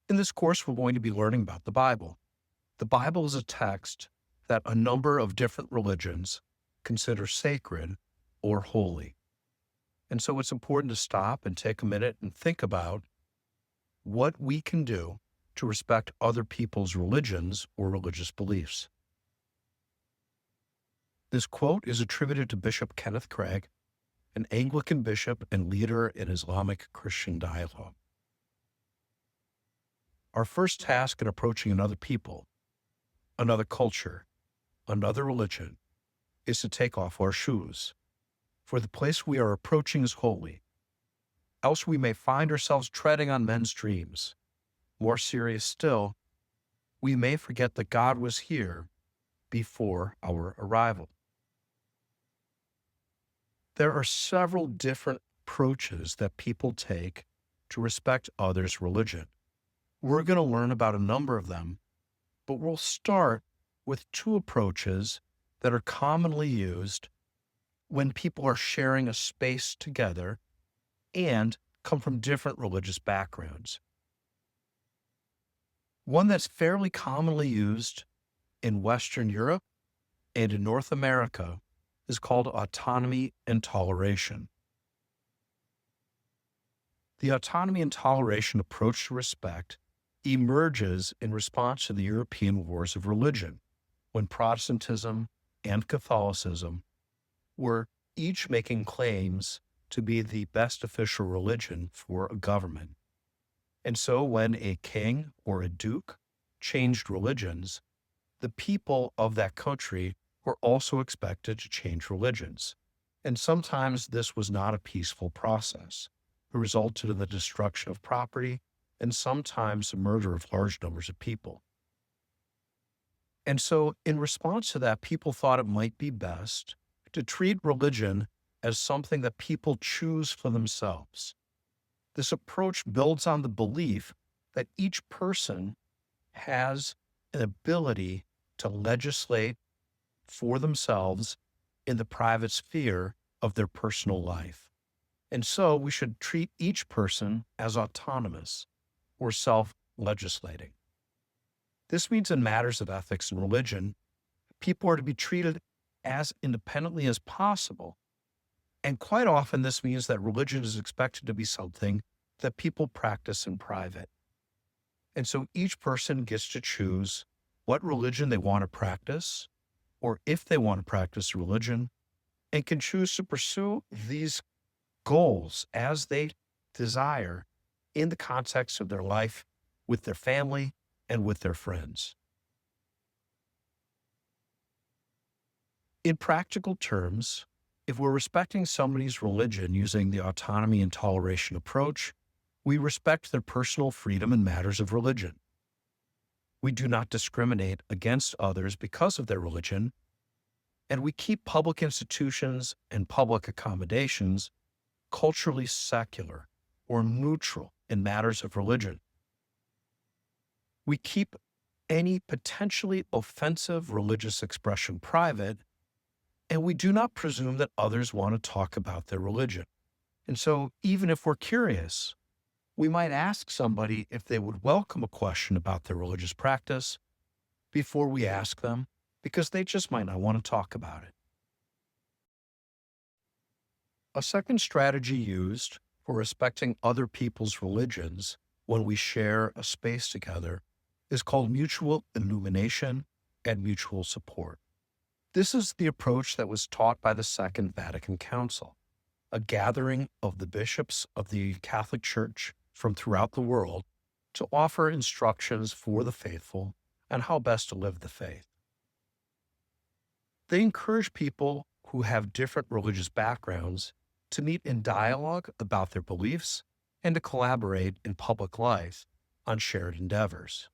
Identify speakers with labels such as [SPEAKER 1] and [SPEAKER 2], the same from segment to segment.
[SPEAKER 1] In this course, we're going to be learning about the Bible. The Bible is a text that a number of different religions consider sacred or holy. And so it's important to stop and take a minute and think about what we can do to respect other people's religions or religious beliefs. This quote is attributed to Bishop Kenneth Craig, an Anglican bishop and leader in Islamic Christian dialogue. Our first task in approaching another people, another culture, another religion, is to take off our shoes, for the place we are approaching is holy. Else we may find ourselves treading on men's dreams. More serious still, we may forget that God was here before our arrival. There are several different approaches that people take to respect others' religion. We're going to learn about a number of them, but we'll start with two approaches that are commonly used when people are sharing a space together and come from different religious backgrounds. One that's fairly commonly used in Western Europe and in North America is called autonomy and toleration. The autonomy and toleration approach to respect emerges in response to the European wars of religion, when Protestantism and Catholicism were each making claims to be the best official religion for a government. And so when a king or a duke changed religions, the people of that country were also expected to change religions. And sometimes this was not a peaceful process. It resulted in the destruction of property and sometimes the murder of large numbers of people. And so in response to that, people thought it might be best to treat religion as something that people choose for themselves. This approach builds on the belief that each person has an ability to legislate for themselves in the private sphere of their personal life. And so we should treat each person as autonomous or self-legislating. This means in matters of ethics and religion, people are to be treated as independently as possible. And quite often this means that religion is expected to be something that people practice in private. And so each person gets to choose what religion they want to practice, or if they want to practice religion, and can choose to pursue these goals as they desire in the context of their life with their family and with their friends. In practical terms, if we're respecting somebody's religion using the autonomy and toleration approach, we respect their personal freedom in matters of religion. We do not discriminate against others because of their religion, and we keep public institutions and public accommodations culturally secular or neutral in matters of religion. We keep any potentially offensive religious expression private, and we do not presume that others want to talk about their religion. And so even if we're curious, we might ask somebody if they would welcome a question about their religious practice before we ask them, because they just might not want to talk about it. A second strategy used for respecting other people's religions when we share a space together is called mutual illumination and mutual support. This is the approach that was taught by the Second Vatican Council, a gathering of the bishops of the Catholic Church from throughout the world to offer instructions for the faithful on how best to live the faith. They encourage people who have different religious backgrounds to meet in dialogue about their beliefs and to collaborate in public life on shared endeavors.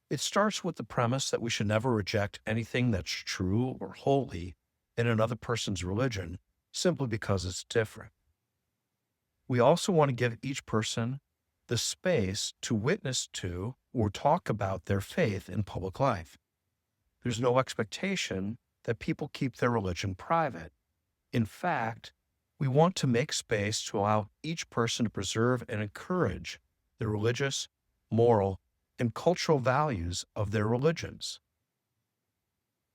[SPEAKER 1] It starts with the premise that we should never reject anything that's true or holy in another person's religion simply because it's different. We also want to give each person the space to witness to or talk about their faith in public life. There's no expectation that people keep their religion private. In fact, we want to make space to allow each person to preserve and encourage their religious, moral, and cultural values of their religions.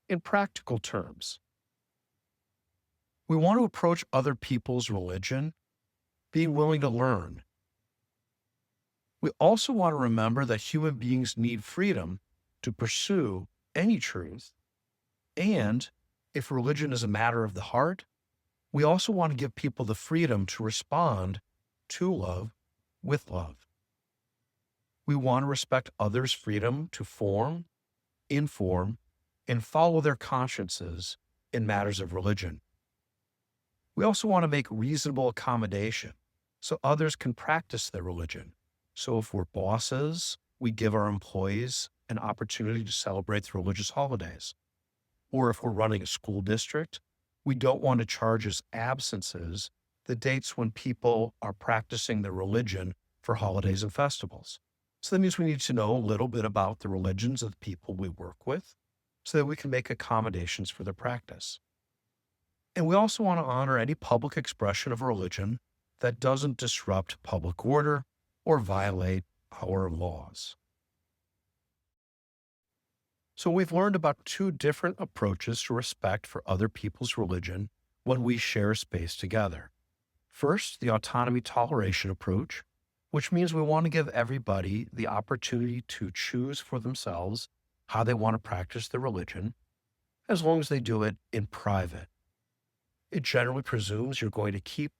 [SPEAKER 1] In practical terms, we want to approach other people's religion being willing to learn. We also want to remember that human beings need freedom to pursue any truth. And if religion is a matter of the heart, we also want to give people the freedom to respond to love with love. We want to respect others' freedom to form, inform, and follow their consciences in matters of religion. We also want to make reasonable accommodation so others can practice their religion. So if we're bosses, we give our employees an opportunity to celebrate the religious holidays. Or if we're running a school district, we don't want to charge as absences the dates when people are practicing their religion for holidays and festivals. So that means we need to know a little bit about the religions of the people we work with so that we can make accommodations for their practice. And we also want to honor any public expression of religion that doesn't disrupt public order or violate our laws. So we've learned about two different approaches to respect for other people's religion when we share space together. First, the autonomy toleration approach, which means we want to give everybody the opportunity to choose for themselves how they want to practice their religion, as long as they do it in private. It generally presumes you're going to keep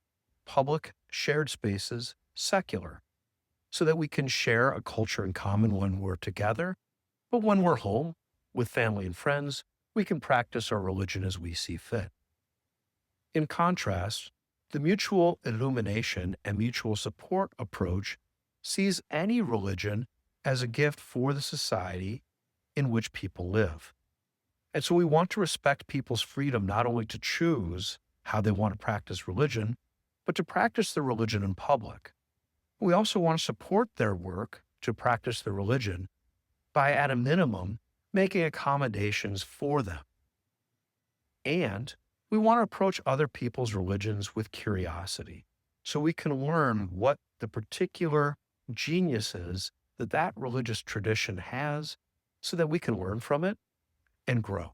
[SPEAKER 1] public shared spaces secular so that we can share a culture in common when we're together, but when we're home with family and friends, we can practice our religion as we see fit. In contrast, the mutual illumination and mutual support approach sees any religion as a gift for the society in which people live. And so we want to respect people's freedom not only to choose how they want to practice religion, but to practice their religion in public. We also want to support their work to practice their religion by, at a minimum, making accommodations for them. And we want to approach other people's religions with curiosity so we can learn what the particular genius is that religious tradition has so that we can learn from it and grow.